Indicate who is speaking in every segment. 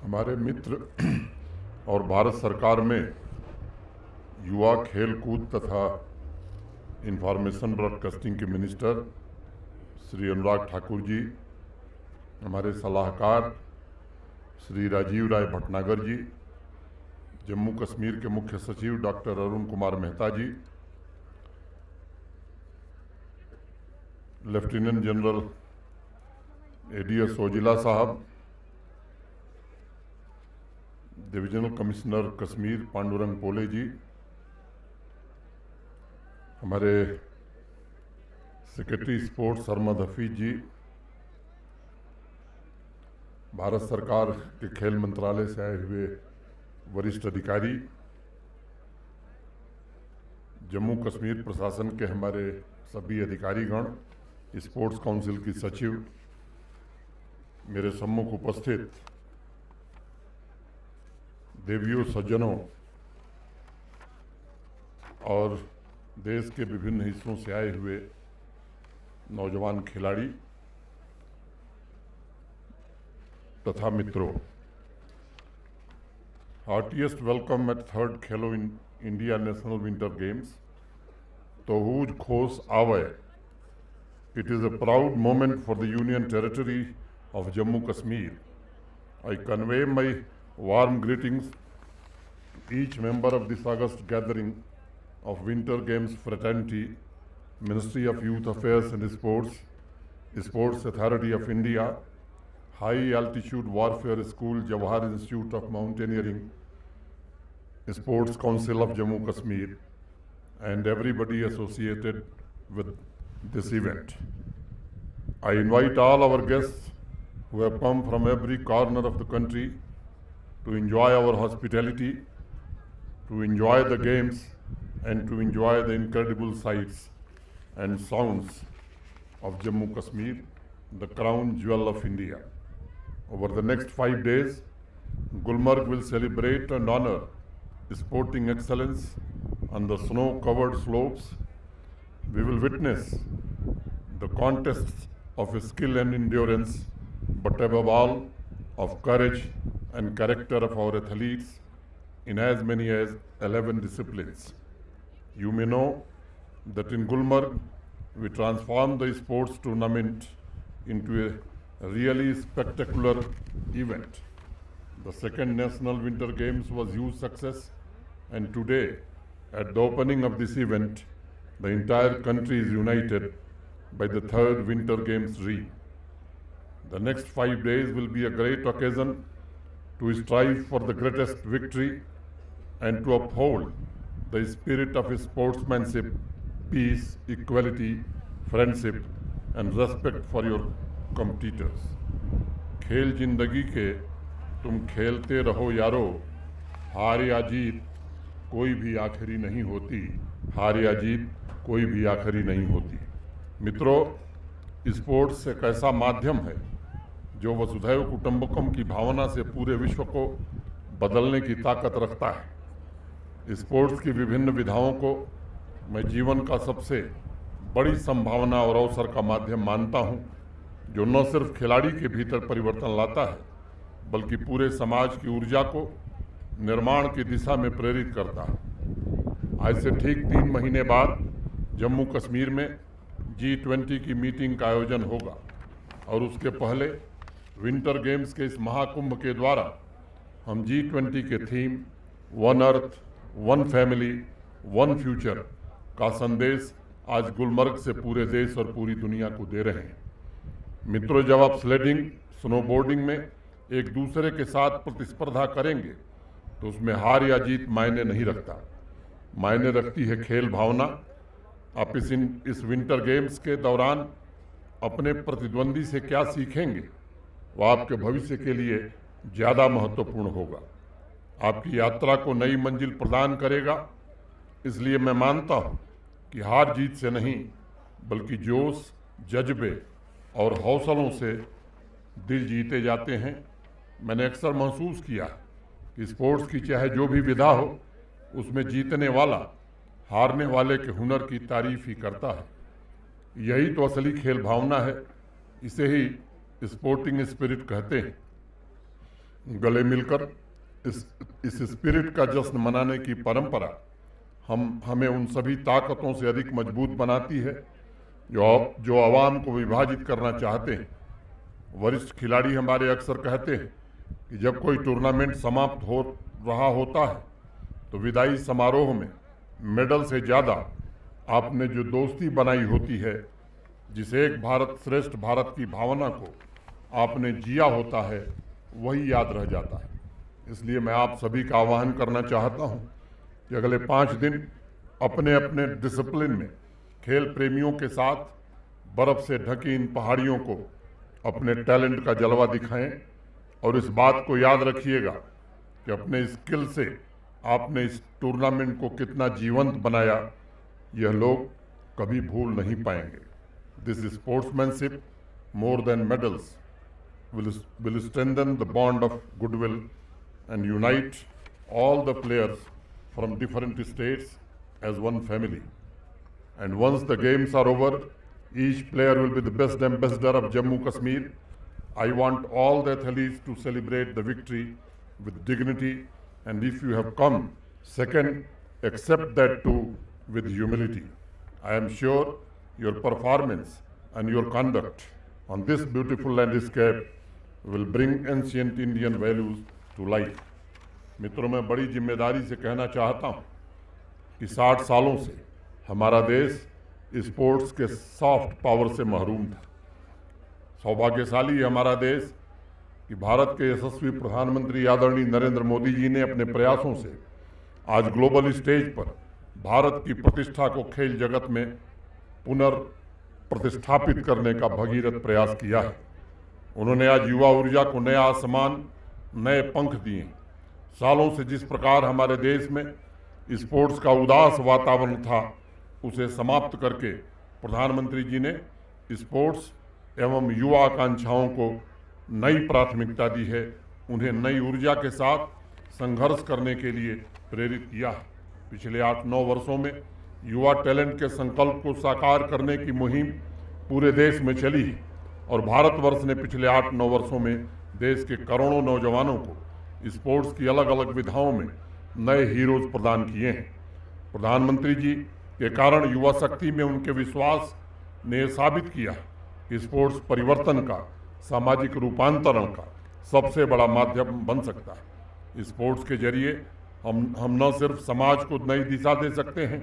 Speaker 1: हमारे मित्र और भारत सरकार में युवा खेल कूद तथा इंफॉर्मेशन ब्रॉडकास्टिंग के मिनिस्टर श्री अनुराग ठाकुर जी, हमारे सलाहकार श्री राजीव राय भटनागर जी, जम्मू कश्मीर के मुख्य सचिव डॉक्टर अरुण कुमार मेहता जी, लेफ्टिनेंट जनरल एडीएस ओजिला साहब, डिविजनल कमिश्नर कश्मीर पांडुरंग पोले जी, हमारे सेक्रेटरी स्पोर्ट्स अहमद हफीज जी, भारत सरकार के खेल मंत्रालय से आए हुए वरिष्ठ अधिकारी, जम्मू कश्मीर प्रशासन के हमारे सभी अधिकारीगण, स्पोर्ट्स काउंसिल की सचिव, मेरे सम्मुख उपस्थित देवियों, सज्जनों और देश के विभिन्न हिस्सों से आए हुए नौजवान खिलाड़ी तथा मित्रों, हार्टिएस्ट वेलकम एट थर्ड खेलो इंडिया नेशनल विंटर गेम्स। तोहूज खोस आवे। It is a proud moment for the Union Territory of Jammu Kashmir. I convey my warm greetings to each member of this August gathering of Winter Games Fraternity, Ministry of Youth Affairs and Sports, Sports Authority of India, High Altitude Warfare School, Jawahar Institute of Mountaineering, Sports Council of Jammu Kashmir, and everybody associated with this event. I invite all our guests who have come from every corner of the country to enjoy our hospitality, to enjoy the games, and to enjoy the incredible sights and sounds of Jammu Kashmir, the crown jewel of India. Over the next 5 days, Gulmarg will celebrate and honor sporting excellence on the snow-covered slopes. We will witness the contests of skill and endurance, but above all, of courage and character of our athletes in as many as 11 disciplines. You may know that in Gulmarg, we transformed the sports tournament into a really spectacular event. The second National Winter Games was huge success, and today, at the opening of this event, the entire country is united by the third Winter Games dream. The next 5 days will be a great occasion to strive for the greatest victory and to uphold the spirit of sportsmanship, peace, equality, friendship, and respect for your competitors. खेल जिंदगी के तुम खेलते रहो यारो, हार या जीत कोई भी आखिरी नहीं होती, हार या जीत कोई भी आखिरी नहीं होती। मित्रों, स्पोर्ट्स एक ऐसा माध्यम है जो वसुधैव कुटुंबकम की भावना से पूरे विश्व को बदलने की ताकत रखता है। स्पोर्ट्स की विभिन्न विधाओं को मैं जीवन का सबसे बड़ी संभावना और अवसर का माध्यम मानता हूं, जो न सिर्फ खिलाड़ी के भीतर परिवर्तन लाता है, बल्कि पूरे समाज की ऊर्जा को निर्माण की दिशा में प्रेरित करता है। आज से ठीक 3 महीने बाद जम्मू कश्मीर में G20 की मीटिंग का आयोजन होगा और उसके पहले विंटर गेम्स के इस महाकुंभ के द्वारा हम G20 के theme one earth, one family, one future का संदेश आज गुलमर्ग से पूरे देश और पूरी दुनिया को दे रहे हैं। मित्रों, जब आप स्लेडिंग, स्नोबोर्डिंग में एक दूसरे के साथ प्रतिस्पर्धा करेंगे तो उसमें हार या जीत मायने नहीं रखता, मायने रखती है खेल भावना। आप इस विंटर गेम्स के दौरान अपने प्रतिद्वंदी से क्या सीखेंगे, वह आपके भविष्य के लिए ज़्यादा महत्वपूर्ण होगा, आपकी यात्रा को नई मंजिल प्रदान करेगा। इसलिए मैं मानता हूँ कि हार जीत से नहीं, बल्कि जोश, जज्बे और हौसलों से दिल जीते जाते हैं। मैंने अक्सर महसूस किया कि स्पोर्ट्स की चाहे जो भी विधा हो, उसमें जीतने वाला हारने वाले के हुनर की तारीफ ही करता है। यही तो असली खेल भावना है, इसे ही स्पोर्टिंग स्पिरिट कहते हैं। गले मिलकर इस स्पिरिट का जश्न मनाने की परंपरा हमें उन सभी ताकतों से अधिक मजबूत बनाती है जो आवाम को विभाजित करना चाहते हैं। वरिष्ठ खिलाड़ी हमारे अक्सर कहते हैं कि जब कोई टूर्नामेंट समाप्त हो रहा होता है तो विदाई समारोह में मेडल से ज़्यादा आपने जो दोस्ती बनाई होती है, जिसे एक भारत श्रेष्ठ भारत की भावना को आपने जिया होता है, वही याद रह जाता है। इसलिए मैं आप सभी का आह्वान करना चाहता हूं कि अगले 5 दिन अपने अपने डिसिप्लिन में खेल प्रेमियों के साथ बर्फ से ढकी इन पहाड़ियों को अपने टैलेंट का जलवा दिखाएं और इस बात को याद रखिएगा कि अपने स्किल से आपने इस टूर्नामेंट को कितना जीवंत बनाया, यह लोग कभी भूल नहीं पाएंगे। This sportsmanship more than medals will strengthen the bond of goodwill and unite all the players from different states as one family. And once the games are over, each player will be the best ambassador of Jammu Kashmir. I want all the athletes to celebrate the victory with dignity, and if you have come second, accept that too with humility. I am sure your performance and your conduct on this beautiful landscape will bring ancient Indian values to life. मित्रों, मैं बड़ी जिम्मेदारी से कहना चाहता हूँ कि 60 सालों से हमारा देश स्पोर्ट्स के सॉफ्ट पावर से महरूम था। सौभाग्यशाली है हमारा देश कि भारत के यशस्वी प्रधानमंत्री आदरणीय नरेंद्र मोदी जी ने अपने प्रयासों से आज ग्लोबल स्टेज पर भारत की प्रतिष्ठा को खेल जगत में पुनर्प्रतिष्ठापित करने का भगीरथ प्रयास किया है। उन्होंने आज युवा ऊर्जा को नया आसमान, नए पंख दिए। सालों से जिस प्रकार हमारे देश में स्पोर्ट्स का उदास वातावरण था, उसे समाप्त करके प्रधानमंत्री जी ने स्पोर्ट्स एवं युवा आकांक्षाओं को नई प्राथमिकता दी है। उन्हें नई ऊर्जा के साथ संघर्ष करने के लिए प्रेरित किया है। पिछले 8-9 वर्षों में युवा टैलेंट के संकल्प को साकार करने की मुहिम पूरे देश में चली है और भारतवर्ष ने पिछले 8-9 वर्षों में देश के करोड़ों नौजवानों को स्पोर्ट्स की अलग अलग विधाओं में नए हीरोज प्रदान किए हैं। प्रधानमंत्री जी के कारण युवा शक्ति में उनके विश्वास ने यह साबित किया कि स्पोर्ट्स परिवर्तन का, सामाजिक रूपांतरण का सबसे बड़ा माध्यम बन सकता है। स्पोर्ट्स के जरिए हम न सिर्फ समाज को नई दिशा दे सकते हैं,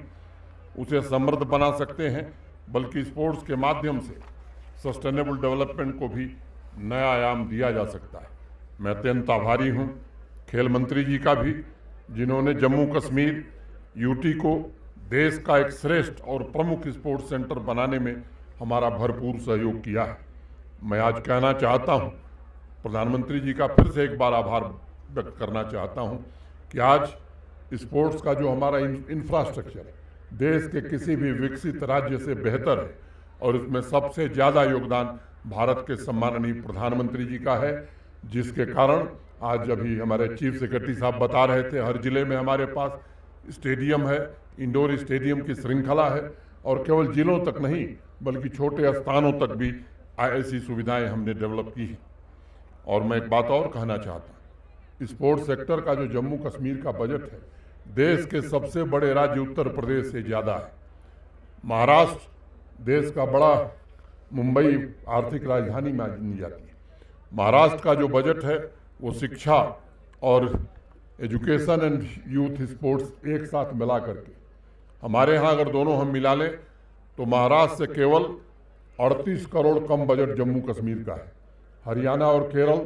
Speaker 1: उसे समृद्ध बना सकते हैं, बल्कि स्पोर्ट्स के माध्यम से सस्टेनेबल डेवलपमेंट को भी नया आयाम दिया जा सकता है। मैं अत्यंत आभारी हूँ खेल मंत्री जी का भी, जिन्होंने जम्मू कश्मीर यूटी को देश का एक श्रेष्ठ और प्रमुख स्पोर्ट्स सेंटर बनाने में हमारा भरपूर सहयोग किया है। मैं आज कहना चाहता हूँ, प्रधानमंत्री जी का फिर से एक बार आभार व्यक्त करना चाहता हूँ कि आज स्पोर्ट्स का जो हमारा इंफ्रास्ट्रक्चर है, देश के किसी भी विकसित राज्य से बेहतर है और इसमें सबसे ज़्यादा योगदान भारत के सम्माननीय प्रधानमंत्री जी का है, जिसके कारण आज अभी हमारे चीफ सेक्रेटरी साहब बता रहे थे, हर जिले में हमारे पास स्टेडियम है, इंडोर स्टेडियम की श्रृंखला है और केवल जिलों तक नहीं बल्कि छोटे स्थानों तक भी ऐसी सुविधाएं हमने डेवलप की हैं। और मैं एक बात और कहना चाहता हूँ, स्पोर्ट्स सेक्टर का जो जम्मू कश्मीर का बजट है, देश के सबसे बड़े राज्य उत्तर प्रदेश से ज़्यादा है। महाराष्ट्र देश का बड़ा, मुंबई आर्थिक राजधानी मानी जाती है। महाराष्ट्र का जो बजट है वो शिक्षा और एजुकेशन एंड यूथ स्पोर्ट्स एक साथ मिला करके, हमारे यहाँ अगर दोनों हम मिला लें तो महाराष्ट्र से केवल 38 करोड़ कम बजट जम्मू कश्मीर का है। हरियाणा और केरल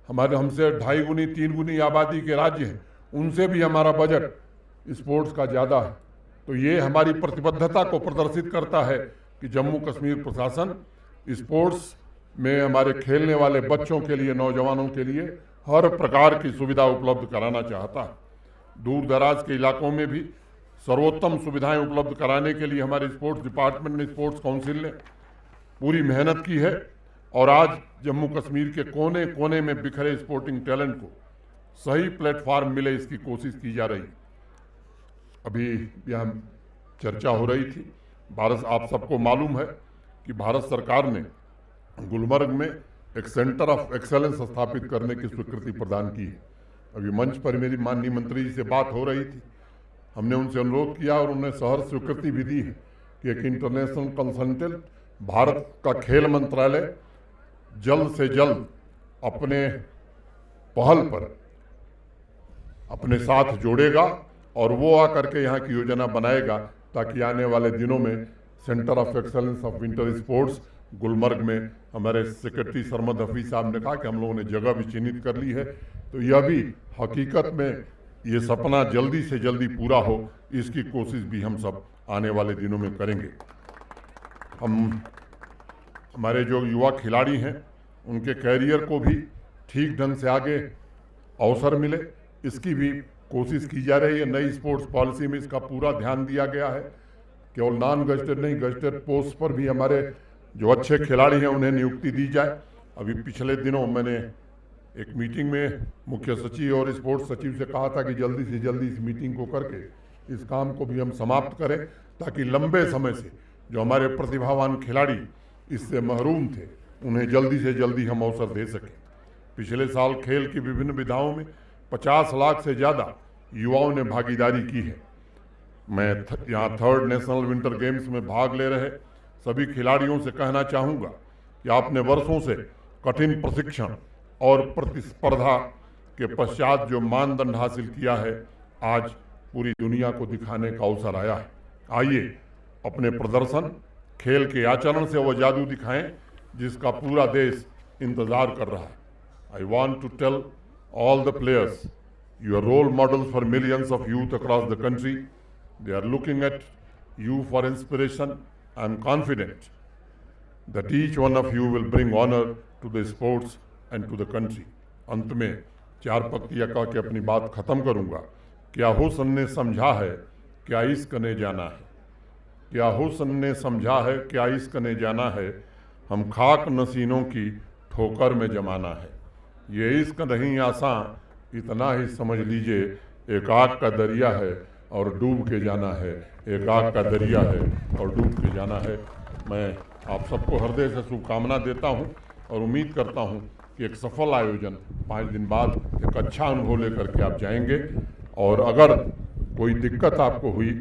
Speaker 1: हमारे हमसे 2.5 गुनी 3 गुनी आबादी के राज्य हैं, उनसे भी हमारा बजट स्पोर्ट्स का ज़्यादा है। तो ये हमारी प्रतिबद्धता को प्रदर्शित करता है कि जम्मू कश्मीर प्रशासन स्पोर्ट्स में हमारे खेलने वाले बच्चों के लिए, नौजवानों के लिए हर प्रकार की सुविधा उपलब्ध कराना चाहता है। दूर दराज के इलाकों में भी सर्वोत्तम सुविधाएं उपलब्ध कराने के लिए हमारे स्पोर्ट्स डिपार्टमेंट ने, स्पोर्ट्स काउंसिल ने पूरी मेहनत की है और आज जम्मू कश्मीर के कोने कोने में बिखरे स्पोर्टिंग टैलेंट को सही प्लेटफॉर्म मिले, इसकी कोशिश की जा रही है। अभी यहाँ चर्चा हो रही थी, आप सबको मालूम है कि भारत सरकार ने गुलमर्ग में एक सेंटर ऑफ एक्सेलेंस स्थापित करने की स्वीकृति प्रदान की है। अभी मंच पर मेरी माननीय मंत्री जी से बात हो रही थी, हमने उनसे अनुरोध किया और उन्हें सहर्ष स्वीकृति भी दी है कि एक इंटरनेशनल कंसल्टेंट भारत का खेल मंत्रालय जल्द से जल्द अपने पहल पर अपने साथ जोड़ेगा और वो आकर के यहाँ की योजना बनाएगा ताकि आने वाले दिनों में centre of excellence of winter sports Gulmarg में, हमारे सेक्रेटरी सरमद हफीज साहब ने कहा कि हम लोगों ने जगह भी चिन्हित कर ली है, तो यह भी हकीकत में ये सपना जल्दी से जल्दी पूरा हो, इसकी कोशिश भी हम सब आने वाले दिनों में करेंगे। हमारे जो युवा खिलाड़ी हैं उनके कैरियर को भी ठीक ढंग से आगे अवसर मिले, इसकी भी कोशिश की जा रही है। नई स्पोर्ट्स पॉलिसी में इसका पूरा ध्यान दिया गया है। केवल नॉन गजेटेड नहीं, गजेटेड पोस्ट पर भी हमारे जो अच्छे खिलाड़ी हैं उन्हें नियुक्ति दी जाए। अभी पिछले दिनों मैंने एक मीटिंग में मुख्य सचिव और स्पोर्ट्स सचिव से कहा था कि जल्दी से जल्दी इस मीटिंग को करके इस काम को भी हम समाप्त करें, ताकि लंबे समय से जो हमारे प्रतिभावान खिलाड़ी इससे महरूम थे उन्हें जल्दी से जल्दी हम अवसर दे सकें। पिछले साल खेल की विभिन्न विधाओं में 50 लाख से ज़्यादा युवाओं ने भागीदारी की है। मैं यहाँ 3rd नेशनल विंटर गेम्स में भाग ले रहे सभी खिलाड़ियों से कहना चाहूँगा कि आपने वर्षों से कठिन प्रशिक्षण और प्रतिस्पर्धा के पश्चात जो मानदंड हासिल किया है, आज पूरी दुनिया को दिखाने का अवसर आया है। आइए अपने प्रदर्शन, खेल के आचरण से वो जादू दिखाएं जिसका पूरा देश इंतजार कर रहा है। I want to tell all the players, you are role models for millions of youth across the country. They are looking at you for inspiration. I am confident that each one of you will bring honor to the sports and to the country. अंत में 4 पंक्तियाँ कह के अपनी बात खत्म करूँगा। क्या हुस्न ने समझा है, क्या इश्क ने जाना है। क्या हुस्न ने समझा है, क्या इश्क ने जाना है। हम खाक नसीनों की ठोकर में जमाना है। ये इश्क नहीं आसान, इतना ही समझ लीजिए, एक आग का दरिया है और डूब के जाना है। एक आग का दरिया है और डूब के जाना है। मैं आप सबको हृदय से शुभकामना देता हूं और उम्मीद करता हूं कि एक सफल आयोजन 5 दिन बाद एक अच्छा अनुभव लेकर के आप जाएंगे। और अगर कोई दिक्कत आपको हुई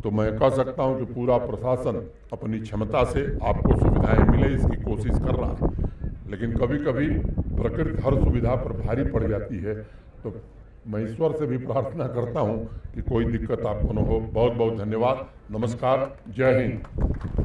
Speaker 1: तो मैं कह सकता हूं कि पूरा प्रशासन अपनी क्षमता से आपको सुविधाएं मिले इसकी कोशिश कर रहा है, लेकिन कभी कभी प्रकृति हर सुविधा पर भारी पड़ जाती है। तो मैं ईश्वर से भी प्रार्थना करता हूं कि कोई दिक्कत आपको न हो। बहुत बहुत धन्यवाद। नमस्कार। जय हिंद।